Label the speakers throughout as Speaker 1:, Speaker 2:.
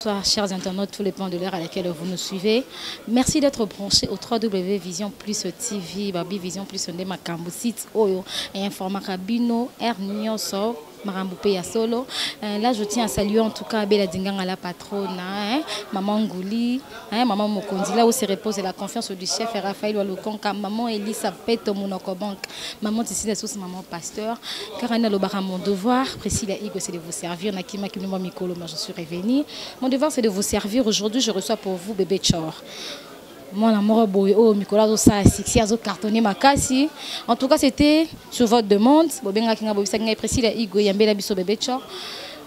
Speaker 1: Bonsoir, chers internautes, tous les points de l'heure à laquelle vous nous suivez. Merci d'être branchés au 3W Vision Plus TV, Babi Vision Plus Onde Makambo site Oyo et informa Kabino Ernioso Maramboupé ya solo. Là, je tiens à saluer en tout cas Bella Dingang à la patronne, Maman Ngouli, Maman Mokondi, là où se repose la confiance du chef Raphaël Walukonka, Maman Elisa Peto Monokobank, Maman Tissila Sous, Maman Pasteur, Karana Lobara, mon devoir, Priscilla Igo, c'est de vous servir, Nakima Kimimo Mikolo, je suis revenue. Mon devoir, c'est de vous servir. Aujourd'hui, je reçois pour vous Bébé Chor. Moi, la mort oh, Nicolas, ça, c'est cartonné ma casse. En tout cas, c'était sur votre demande. Bobenga kinga bobisa kinga Priscilla Igo yambela biso Bébé Chor.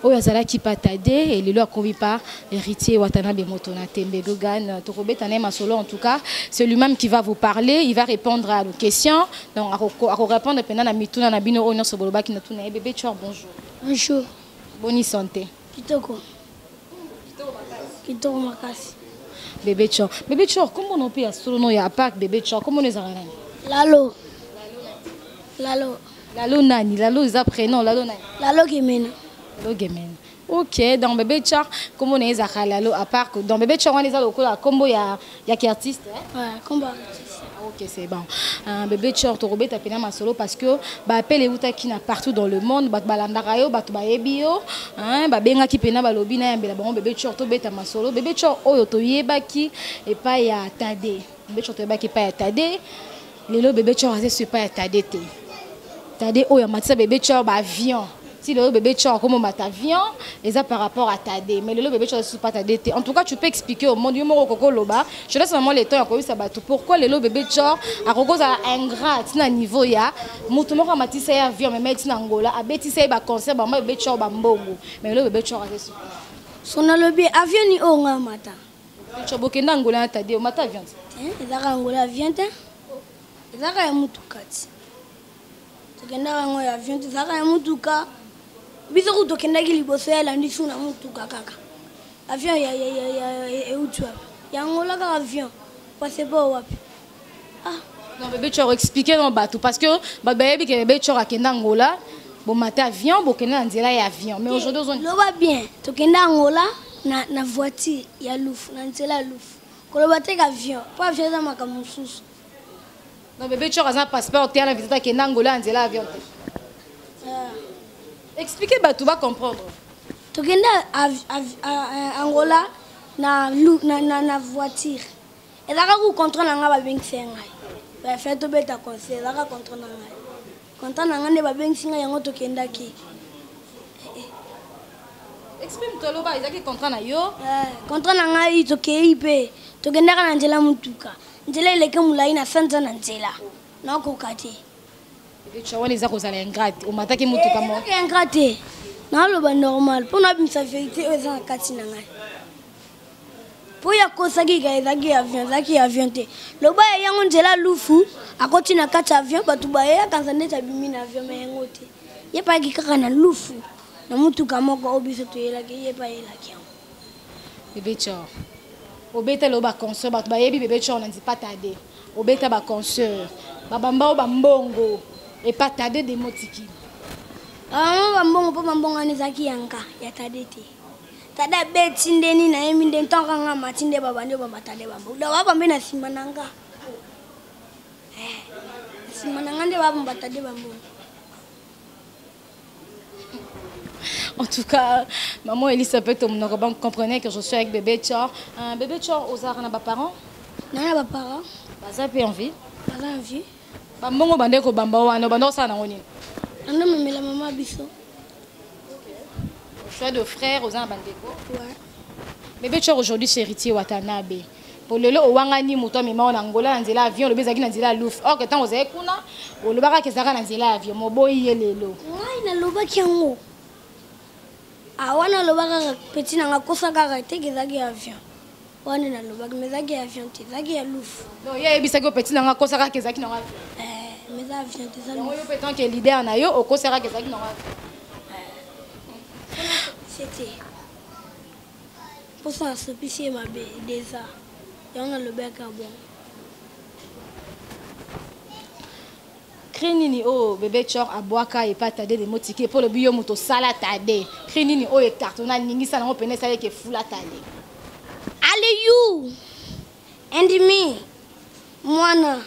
Speaker 1: Oh, yazala qui patade et le loi convie par héritier Watanabe Motona Tembe Dogan Torobetane Masolo. En tout cas, c'est lui-même qui va vous parler. Il va répondre à nos questions. Donc, à répondre pendant la mituna na bino onyo soboloba ki na tuna Bébé Chor. Bonjour.
Speaker 2: Bonjour.
Speaker 1: Bonne santé.
Speaker 2: Kitoko. Kitoko makasi.
Speaker 1: Bébé Chor. Bébé Chor, comment on peut solo no ya parc Bébé Chor? Comment on les a nani?
Speaker 2: Lalo. Lalo.
Speaker 1: Lalo nani? Lalo ils prénom Lalo nani?
Speaker 2: Lalo Gemena.
Speaker 1: Lalo Gemena. Ok, dans Bébé Chor, comment on les a Lalo à part que dans Bébé Chor on les a le combo ya qui artiste hein?
Speaker 2: Ouais, combo artiste.
Speaker 1: Ok, c'est bon. Bébé Chor, tu robes ta pena ma solo parce que bah appelle les outa qui n'a partout dans le monde, bah balandarayo, bah tubaebio, hein, bah benga qui pena ba lobby na yambela bon Bébé Chor to beta ma solo. Bébé Chor oyo to yeba ki et pas ya tade. Bébé Chor to yeba ki pas ya tade. Lelo Bébé Chor c'est pas ya tade te. Tade oyo matisa Bébé Chor ba avion. Si le Bébé Chor comme un avion, et ça par rapport à Tade. Mais le Bébé Chor ne pas Tade. En tout cas, tu peux expliquer au monde du mot Koko Loba. Je laisse vraiment le temps à quoi ça bat. Pourquoi le Bébé Chor a cause à ingrat à niveau ya. Moutomo a matissé avion mais maintenant Angola a bêtisé ba concert ba Bébé Chor ba mbongo. Mais le Bébé Chor a fait super.
Speaker 2: Son lobby avion ni onga mata.
Speaker 1: Bébé Chor bokenda Angola Tade au matin avion.
Speaker 2: Ezaka Angola avion te. Ezaka ya mutukati. Tukenda Angola avion te ezaka ya mutuka. Biso kutokendaki liboso ya landi suna mutuka kaka. Avion ya utwa. Ya ngola ka avion. Passe pas wapi. Ah.
Speaker 1: Non Bébé Chor expliquer dans bateau parce que Bébé Chor a kenda Angola. Bon matin avion, bokenda nzela ya avion. Mais aujourd'hui on
Speaker 2: loba bien. Tokenda Angola na voiture ya lufu, na nzela lufu. Koloba te avion, pas avion za makamususu.
Speaker 1: Non Bébé Chor a un passeport te na visite kenda Angola nzela avion. Expliquez, bah, tu vas comprendre.
Speaker 2: Tu as Angola na voiture. Et là, tu contrôles la banque. Tu fais tout bête à conseil. Là, tu contrôles la contrôle la banque.
Speaker 1: Exprime-toi, là, ils ont qui contrôle la yo.
Speaker 2: Contrôle la yo, tu es tu es na Angela Mutuka. Angela ile ke mulai na sanza na Angela. Na ko kati.
Speaker 1: Tu vois les arrosés ingrats. On m'attaque Mutuka moi.
Speaker 2: Ingraté. Non, le normal. Pour nous sa vérité, ils ont kati na ngai. Pour ya kosa ki ga ezaki avion te. Le ba ya ngondela lufu, akoti na kati avion batu ba ya kanzande ta bimi na avion me ngote. Ye pa ki kaka na lufu. Na Mutuka moko obiso to yela ki ye pa yela ki.
Speaker 1: Bébé Chor. Obeta lo ba conseur batu ba yebi Bébé Chor na ndi pas Tade. Obeta ba conseur. Ba bamba o ba mbongo. Et pas Tade des motiki.
Speaker 2: Ah, mbongo pa mbongo anezaki yanka ya Tade te. Tada beti ndeni na yemi ndeni tonga nga matinde baba ndio baba Tade bamba. Da baba mbe na simananga. Simananga ndio baba Tade bamba.
Speaker 1: En tout cas, maman Elisa Peto Monokobank comprenait que je suis avec Bébé Chor. Bébé Chor aux arts na ba parents?
Speaker 2: Non, na ba parents.
Speaker 1: Baza pe envie.
Speaker 2: Baza envie.
Speaker 1: Ba mbongo bande ko bamba wana bando sa na ngoni.
Speaker 2: Ando memela mama biso.
Speaker 1: Choix de frères aux Bandeko.
Speaker 2: Ouais.
Speaker 1: Bébé Chor aujourd'hui c'est héritier Watanabe. Pour le o wangani muto mema on Angola nzela avion le bezaki na nzela louf. Or que tant ozaye kuna o le baka kezaka na nzela avion mo boyi yelelo.
Speaker 2: Ngai na loba kiango. Awana loba ka petit na ngakosa ka te kezaki avion. Wana na loba mezaki avion te zaki ya louf.
Speaker 1: Non ye ebisa ko petit na ngakosa ka kezaki na avion.
Speaker 2: Mais avion te ça.
Speaker 1: Yo peut-être que leader na yo o kosera kezaki na avion.
Speaker 2: C'était pour ça ce pitié ma bé déjà et on a le bec à bon
Speaker 1: Crinini oh bébé chor aboaka et pas tade de motiki pour le bio moto sala tade. Crinini oh et cartona ningi sana on pene sala ke fula tade.
Speaker 2: Ale you and me mwana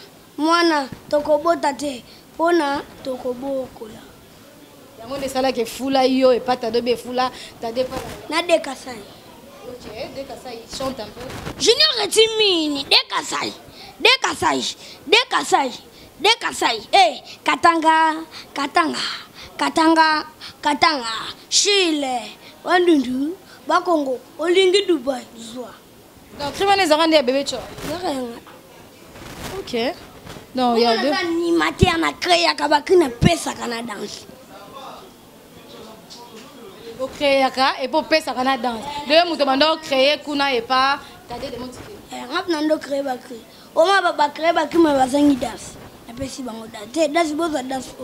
Speaker 2: tokobota te pona tokobokola.
Speaker 1: Yango ne sala ke fula yo et pas tade be fula tade pas.
Speaker 2: Na dekasai.
Speaker 1: OK, dekasai chante un peu.
Speaker 2: Junior Etimini dekasai katanga Chile Wandundu Bakongo Olingi Dubai zwa.
Speaker 1: Donc Crimane Zarande ya bébé chor. OK. Non, il y a deux.
Speaker 2: Ni matin na créer kabakina pesa kana danse.
Speaker 1: Pour créer et pour payer ça kana danse. De muto bando créer kuna et pas tade de motiki.
Speaker 2: Rap nando créer bakri. Oma baba créer bakri ma bazangi danse. Apesi bango danse. Danse boza danse.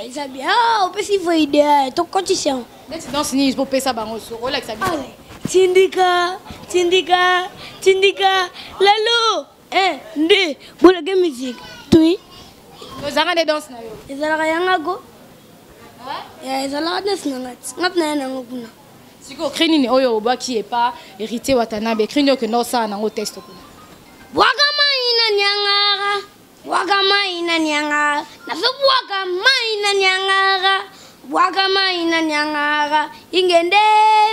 Speaker 2: Isa bien. Ah, opesi fo idée. To cotisation.
Speaker 1: Dès danse ni pour payer ça bango so. Rolex ça bien.
Speaker 2: Tindika. Lalo. Ndé. Bola game musique. Oui.
Speaker 1: Nous avons des danses na yo.
Speaker 2: Ezala yanga go. Ezala danse ngati. Ngap na yana ngokuna.
Speaker 1: Siko Crinini oyo oba qui est pas hérité Watanabe. Crinio que non ça na ngo texte kuna.
Speaker 2: Wakama ina nyangara. Naso wakama ina nyangara. Ingende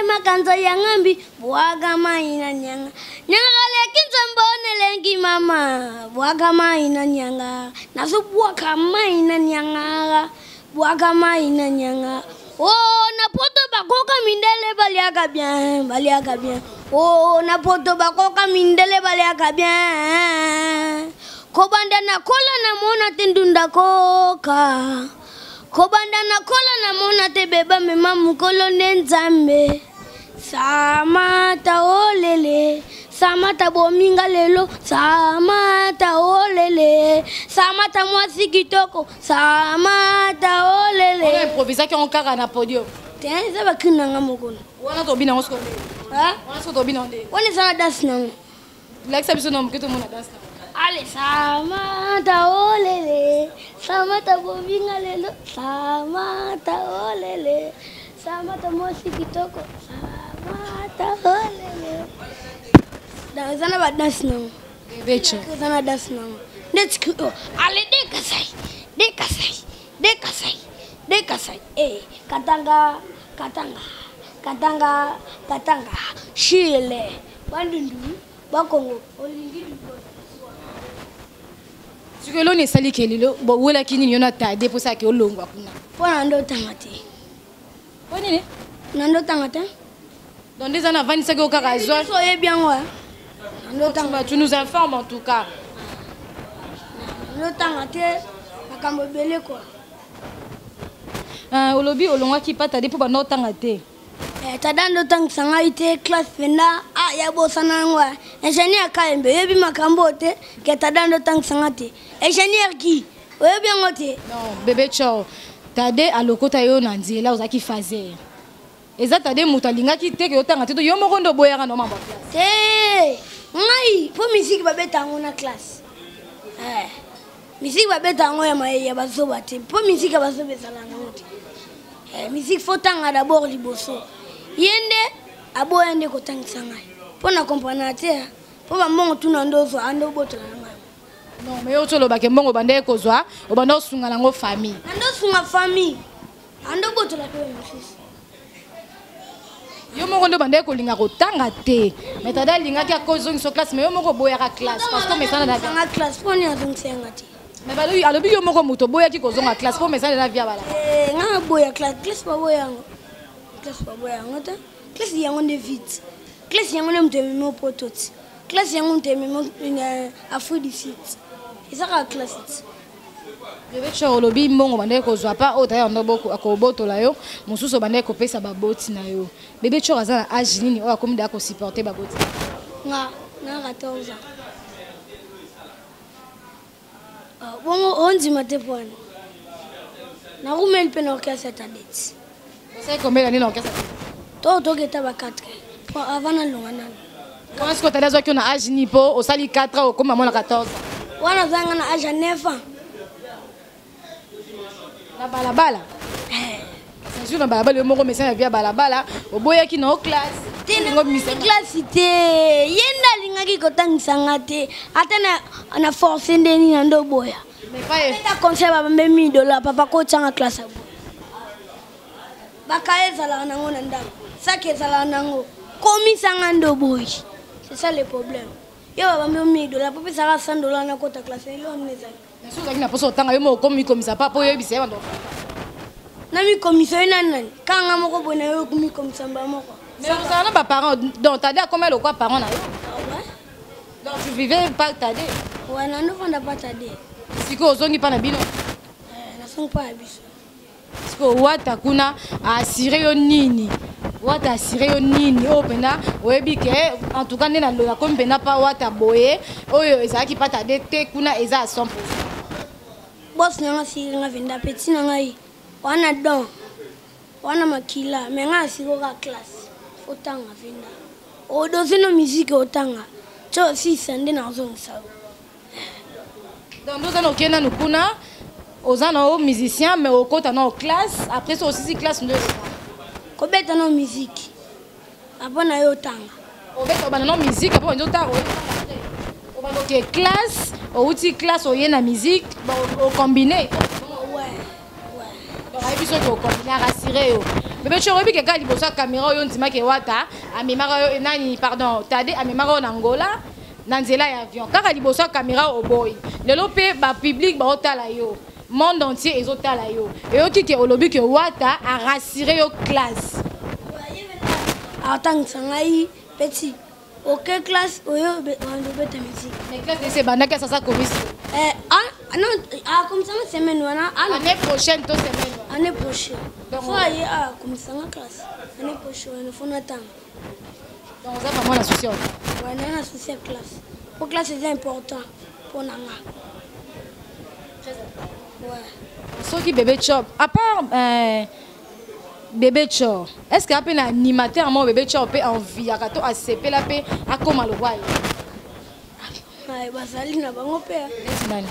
Speaker 2: makanza yangambi. Wakama ina nyangara. Nyangara lekinza mbone lengi mama. Wakama ina nyangara. Naso wakama ina nyangara. Wakama ina nyangara. Oh, na poto bakoka mindele baliaka bien. Oh, na poto bakoka mindele baliaka bien. Kobanda na kola na mona tendunda koka. Kobanda na kola na mona te beba mema mukolo nenzambe. Samata olele. Samata bominga lelo. Samata olele. Samata mwasi kitoko. Samata olele.
Speaker 1: On a improvisé qui on cara na podium.
Speaker 2: Tiens, ça va kina ngamokona.
Speaker 1: Wana to bina ngosko.
Speaker 2: Hein?
Speaker 1: Wana so to bina onde.
Speaker 2: On est ça danse non.
Speaker 1: Like ça biso nom que tout le monde danse.
Speaker 2: Allez, Samata olele. Samata bominga lelo. Samata olele. Samata mwasi kitoko. Samata olele. Dans ça va danse non.
Speaker 1: Becho.
Speaker 2: Ça va danse non. Let's go. Allez, dekasai. Katanga. Chile. Wandundu. Bakongo. Olingi Dubai.
Speaker 1: Siko lo ne sali kelilo bo wala kini yona tade pour ça que olongwa kuna.
Speaker 2: Pona ndo tangate.
Speaker 1: Poni ne?
Speaker 2: Nando tangate.
Speaker 1: Dans des années 25 au Carazois.
Speaker 2: Soyez bien ouais.
Speaker 1: Tu nous informes en tout cas.
Speaker 2: Nando tangate makambo belé quoi.
Speaker 1: Olobi olongwa ki pa tade pour ba no tangate.
Speaker 2: Tadando tang sanga ite classe fenda ya bosana ngwa. Ingénieur Kaembe yebi makambo te ke tadando tang sanga te. Ingénieur qui? Oyebi ngote.
Speaker 1: Non, bébé chao. Tade alokota yo na nzela ozaki fazer. Eza tade mutalinga ki te ke otanga te to yo moko ndo boyaka no mamba classe.
Speaker 2: Ngai po musique babeta ngo na classe. Musique babeta ngo ya bazoba te. Po musique bazobe sala ngote. Musique faut tanga d'abord liboso. Yende aboyende ko tangisa ngai. Pona comprendre te. Po ba mongo tuna ndozo ando botola ngai.
Speaker 1: Non, mais yo tolo ba ke mbongo bande ko zwa, obanda osunga nango famille.
Speaker 2: Ando sunga famille. Ando botola pe mfisi.
Speaker 1: Yo moko ndo bande ko linga ko tanga te. Mais tada linga ki akozongi so classe mais yo moko boyaka classe parce que mesana na
Speaker 2: tanga classe poni azongsenga te.
Speaker 1: Mais balobi alobi yo moko muto boyaki kozonga classe po mesana na via bala.
Speaker 2: Nga boya classe pa boyango. Classe pa boyango ta. Classe yango de vite. Classe yango ne mtemi mo pototi. Classe yango mtemi mo Afrique du Sud. Isa ka classe.
Speaker 1: Bébé chao olobi mbongo bande ko zwa pa o ta ndo boko akobotola yo mususu bande ko pesa baboti na yo. Bébé chao azana âge nini o akomi da ko supporter baboti.
Speaker 2: Nga na 14 ans. Bon on dit mate point. Na rumel pe na orchestre cette année.
Speaker 1: C'est combien d'années l'orchestre?
Speaker 2: To geta ba 4. Pour avant na longana.
Speaker 1: Comment est-ce que tu as dit qu'on a âge ni po au sali 4 ans comme maman a 14 ans?
Speaker 2: Wana zanga na âge 9 ans.
Speaker 1: Na balabala. C'est sûr na balabala le moko message via balabala, oboya ki na classe.
Speaker 2: Ngo mise classe te. Yenda lingaki kotangisa ngate. Ata na force ndeni na ndo boya.
Speaker 1: Mais pas
Speaker 2: eta conseil ba memi $, papa ko tanga classe abo. Bakaeza la nango na ndako. Sake za nango. Komi sanga ndo boy. C'est ça le problème. Yo ba memi $, papa saka $100 na kota classe ile on neza.
Speaker 1: Mais si vous na poso tanga yo mo komi komisa papa yo bise ndo.
Speaker 2: Na mi commission nani? Kanga moko bona yo komi commission ba moko.
Speaker 1: Mais vous avez pas parents donc t'as dit combien le quoi parents na yo?
Speaker 2: Ouais.
Speaker 1: Donc tu vivais pas t'as dit.
Speaker 2: Ouais, na ndo fanda pas t'as dit.
Speaker 1: Siko ozongi pa na bino.
Speaker 2: Na song pas biso.
Speaker 1: Siko wata kuna assuré yo nini? Wata assuré yo nini? O pena oyebi ke en tout cas ndena lola comme pena pa wata boye oyo ezaki pa t'as te kuna eza à 100%.
Speaker 2: Boss nyanga si nga venda petit na ngai. Wana don. Wana makila, mais nga siko ka classe. Otanga venda. O dozino musique otanga. Cho si sende na zone sa.
Speaker 1: Donc nous allons okena nukuna ozana o musicien mais au kota na classe après ça aussi classe de
Speaker 2: ko beta na musique. Abona yo tanga.
Speaker 1: O beta bana na musique après on tanga o bana que classe o uti classe o yena musique au combiné. Donc ay biso to combiner rassurer yo. Bébé chorobi ke kali bosa caméra yo ndima ke wata amemara yo nani pardon tade amemara na Angola na nzela ya avion kaka liboso caméra o boy lelo pe ba public ba otala yo monde entier ezotala yo et yo ki ke olobi ke wata a rassurer yo classe
Speaker 2: atang sangai petit OK classe oyo on beta musique
Speaker 1: mais classe c'est banda que ça commission
Speaker 2: non comme ça semaine wana
Speaker 1: année prochaine to semaine
Speaker 2: année prochaine donc ouais comme ça classe année prochaine on faut attendre
Speaker 1: donc ça vraiment la souci
Speaker 2: ouais na souci classe pour classe c'est important pour nanga
Speaker 1: ouais so qui bébé chop à part bébé chop est-ce qu'il y a un animateur mon bébé chop peut envie à kato a CP la pe a comme le roi
Speaker 2: ouais bazali na bango pe
Speaker 1: nani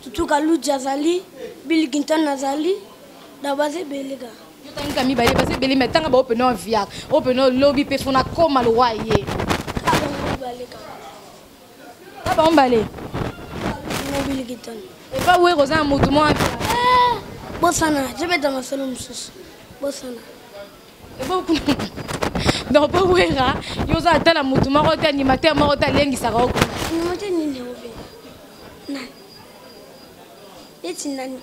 Speaker 2: tutuka Luja zali Bill Clinton nazali da baze belega
Speaker 1: yo tanga mi bale baze beli metanga ba open on via open on lobby pe fona comme le roi ye ah ba on balé
Speaker 2: Bill Clinton
Speaker 1: et pas ouais Rosa motumo
Speaker 2: bosana je vais dans ma salon mususu bosana
Speaker 1: et beaucoup donc pas ouais ra yo za tala motumo ko animateur mo ta lengi sa ko
Speaker 2: animateur ni ne obe na eti nani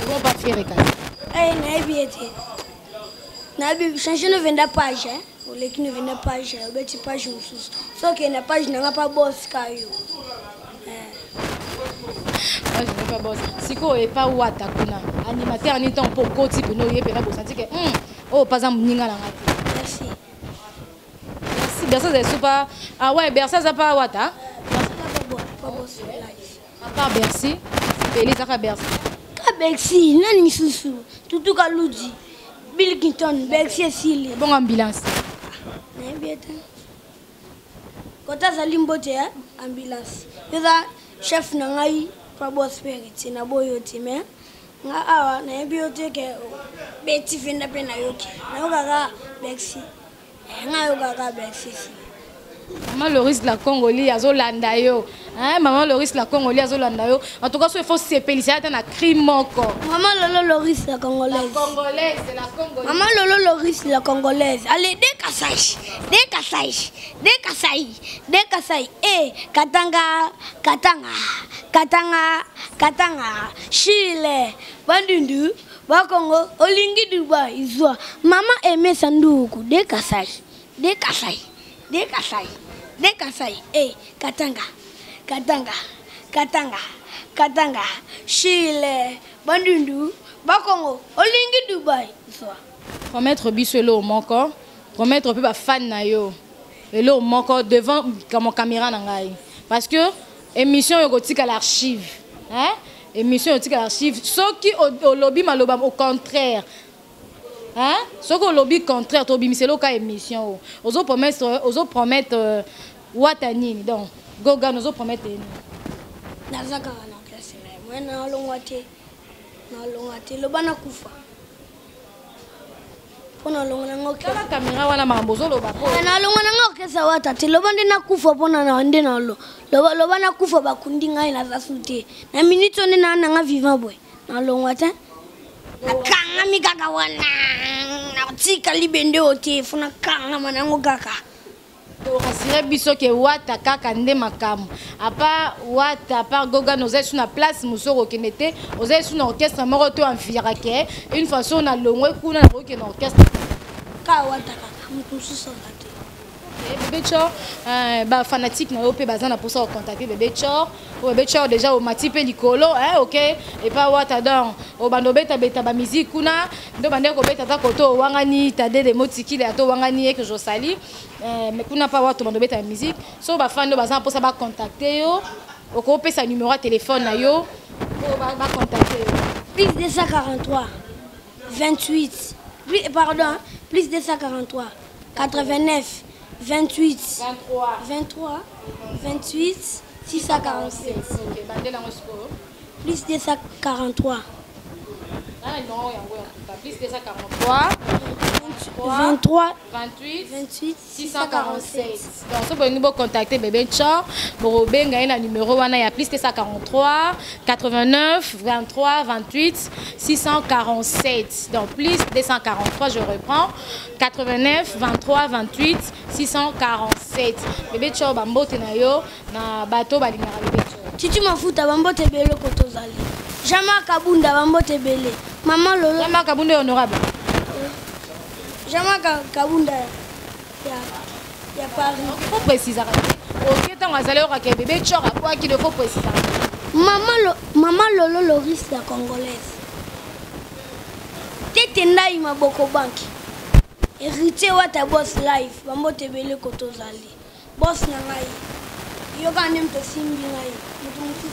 Speaker 1: on va faire ka
Speaker 2: na biete na bi changer no venda page o le qui ne venda page o beti page mususu so que na page na pas boss kayo
Speaker 1: je ne pas boss siko et pas wata kuna animateur ni ton poko type no ye pena bosanti que oh pas en ninga na ngati
Speaker 2: merci
Speaker 1: merci Bersa c'est super ah ouais Bersa ça pas wata
Speaker 2: pas boss
Speaker 1: à part Bercy Beli ça Bercy
Speaker 2: ka Bercy nani susu tutuka Ludi Bill Clinton Bercy sili
Speaker 1: bon ambulance
Speaker 2: na bieta kota zalimbote ambulance yoza chef na ngai pa boss periti na boyote me nga awa na biote ke beti finda pe na yoki na yoka Bercy nga yoka Bercy
Speaker 1: Maman Loris la Congolais azolanda yo hein maman Loris la Congolais azolanda yo en tout cas il faut se péliciter dans crime moko
Speaker 2: maman Lolo Loris la Congolaise
Speaker 1: c'est la Congolaise
Speaker 2: maman Lolo Loris la Congolaise allez Dekasai Katanga Chile Bandundu Bakongo Olingi Dubai Izwa mama Aimé Sanduku Dekasai Katanga Chile Bandundu Bakongo Olingi Dubai Izwa
Speaker 1: promettre biselo moko promettre peu ba fan na yo et là moko devant comme caméra na ngai parce que émission yo kotika l'archive hein émission yo kotika l'archive soki au lobby maloba au contraire hein soki au lobby contraire to bimiselo ka émission ozo promettre watanini donc goga nozo promettre
Speaker 2: nazaka na classe moi na longwate na longa te loba na kufa pona longa na ngoke
Speaker 1: la caméra wana mambozo loba po
Speaker 2: na longa na ngoke sa wata te loba nde na kufa pona na nde na loba na kufa bakundi ngai na zasute na minute one na nga vivant boy na longa te akanga mikaka wana na tika libende ote funa kanga manango kaka
Speaker 1: to rassurer biso ke wata kaka nde makamu apa wata par goga nos sur na place musoro kenete aux sur na orchestre moko to amfiera ke une façon na longwe kuna na ke na orchestre
Speaker 2: ka wata kaka mutusu sonate
Speaker 1: Bébé Chor ba fanatique na opé bazana pour ça contacter Bébé Chor déjà au mati pe likolo hein OK et pas wata donc au bando beta ba musique kuna ndo bande ko beta ta koto wangani ta de motiki le to wangani que je sali mais kuna pas wata bando beta musique so ba fan ndo bazana pour ça ba contacter yo oko pe sa numéro de téléphone na yo ba contacter
Speaker 2: plus 243 28 plus 243 89 28 23 28 647 plus 243
Speaker 1: plus 243
Speaker 2: 23
Speaker 1: 28 647 donc si vous pouvez contacter Bébé Chor pour benga na numéro wana ya plus 243 89 23 28 647 donc plus 243 je reprends 89 23 28 647 Bébé Chor bambote na yo na bato balingaka Bébé Chor
Speaker 2: Titi mafuta bambote bele kotozali Jama Kabunda bambote bele maman lolo
Speaker 1: Jama Kabunda honorable
Speaker 2: Jama Kabunda ya Paris.
Speaker 1: Il faut préciser. Ok, tant que vous avez bébé Chor à quoi qu'il faut préciser.
Speaker 2: Maman Lolo Loris la congolaise. Tete ndai maboko banki. Héritier wa ta boss life bambote bele kotozali. Boss na ngai. Yoga nem to simbi ngai. Mutu.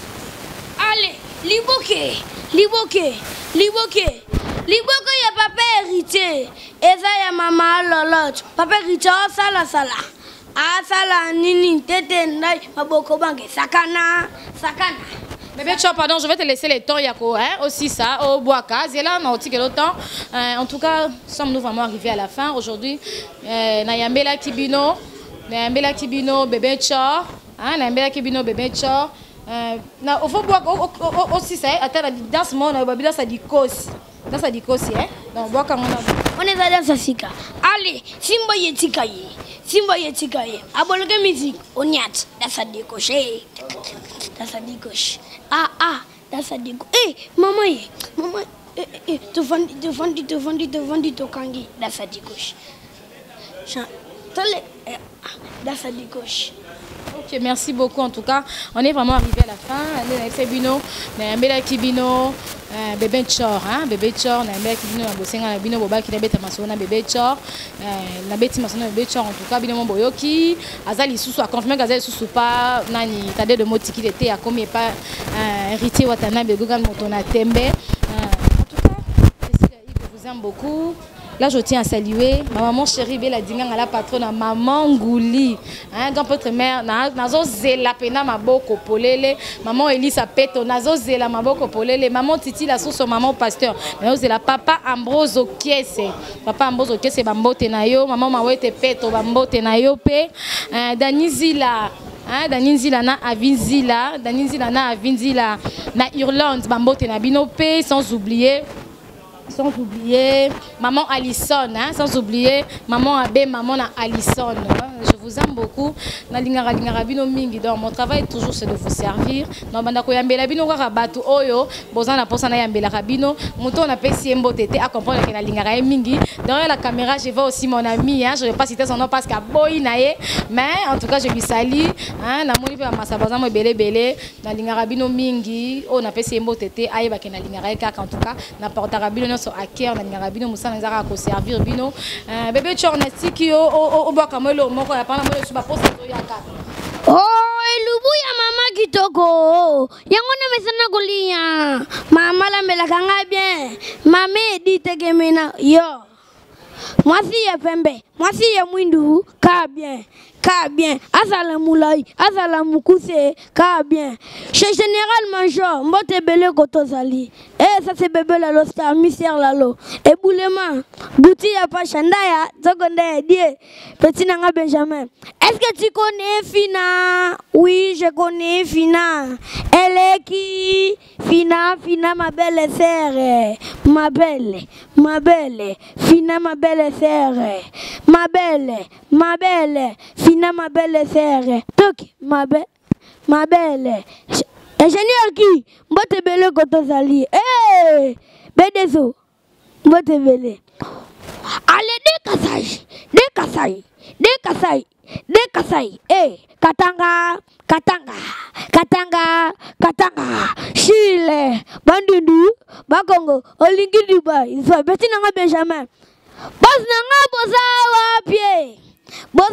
Speaker 2: Allez, Liboke ya papa héritier. Eza ya mama lolot. Papa héritier sala. Asala nini tete ndai maboko banke sakana.
Speaker 1: Bébé Chor, pardon, je vais te laisser le temps Yako hein aussi ça au Boaka. C'est là on a aussi le temps. En tout cas, sommes-nous vraiment arrivés à la fin aujourd'hui. Na Yambela Kibino, Bébé Chor, hein, na Yambela Kibino Bébé Chor. Na au Boaka aussi ça attends dans ce monde on ça dit kosi. Dans ça dit kosi hein. Donc Boaka
Speaker 2: on est dans sa sika. Allez, Simba yetikaye. Abologe musique, on y a dans sa décoché. Dans sa déco. Maman, te vendi to kangi dans sa décoche. Dans sa décoche.
Speaker 1: Ok, merci beaucoup en tout cas. On est vraiment arrivé à la fin. Bino, Mbela Kibino, Bébé Chor, hein, Bébé Chor, Mbela Kibino, Bosenga, Bino Boba qui n'habite Masona, Bébé Chor, n'habite Masona, Bébé Chor en tout cas, Bino Boyoki, Azali Soussou a confirmé qu'Azali Soussou pas, Nani, t'as des mots qui étaient à combien pas héritier Watana, Begogan Motona Tembe. En tout cas, je vous aime beaucoup. Là, je tiens à saluer ma maman chérie, Bella Dingang, la patronne, maman Ngouli, hein, grand votre mère, nazo zela pena maboko polele, maman Elisa Peto, nazo zela maboko polele, maman Titi la source, maman pasteur, nazo zela papa Ambroso Kiese, bambote na yo, maman Mawete Peto, bambote na yo pe, Danizila. Hein, Danizila na Avinzila, na Irlande, bambote na binope, sans oublier maman Alison, hein, sans oublier maman Abbé, maman Alison. Hein, je vous aime beaucoup. Donc mon travail toujours c'est de vous servir. Derrière la caméra, je vois aussi mon ami, hein, je ne vais pas citer son nom parce qu'il a mais en tout cas je lui salue. Hein, en tout cas so aker na ngara bino musana nzaka ko servir bino Bébé Chor na tiki o boka molo moko ya pana molo suba posa to yaka
Speaker 2: elubu ya mama kitoko yango na mesana kolia mama la mela kanga bien mame dit gemena yo Moi si ya pembe, moi si ya mwindu, ka bien. Azala moulay, azala moukousse, ka bien. Chez Général Major, mbote belé kotozali. Ça c'est bébé lalo, c'est un mystère lalo. Et boulema, bouti ya pas chandaya, zogonde die, petit nanga Benjamin. Est-ce que tu connais Fina? Oui, je connais Fina. Elle est qui? Fina, ma belle sœur. Ma belle, Fina, ma belle sœur. Ma belle, Fina, ma belle sœur. Donc, ma belle. Ingénieur qui? Mbote belle kotozali. Eh, Bedezo. Mbote belle. Allez, Dekasai. Eh, Katanga. Chile, Bandundu, Bakongo, Olingi Dubai. Ils sont petits nanga Benjamin. Bos nanga boza wa pied. Bos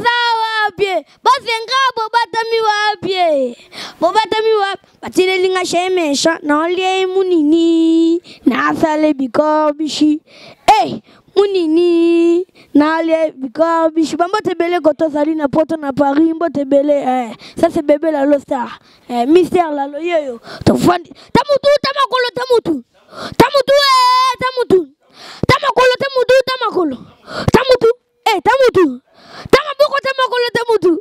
Speaker 2: yenga bobatami wa batile linga sheme sha na olie munini na sale bikor bishi. Eh, munini na olie bikor bishi. Bambote bele kotozali na poto na Paris, mbote bele ça c'est bébé la star. Mystère la loyo. Tofandi. Tamutu. Tamakolo. Tamaboko tamakolo tamutu.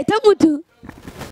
Speaker 2: Tamutu.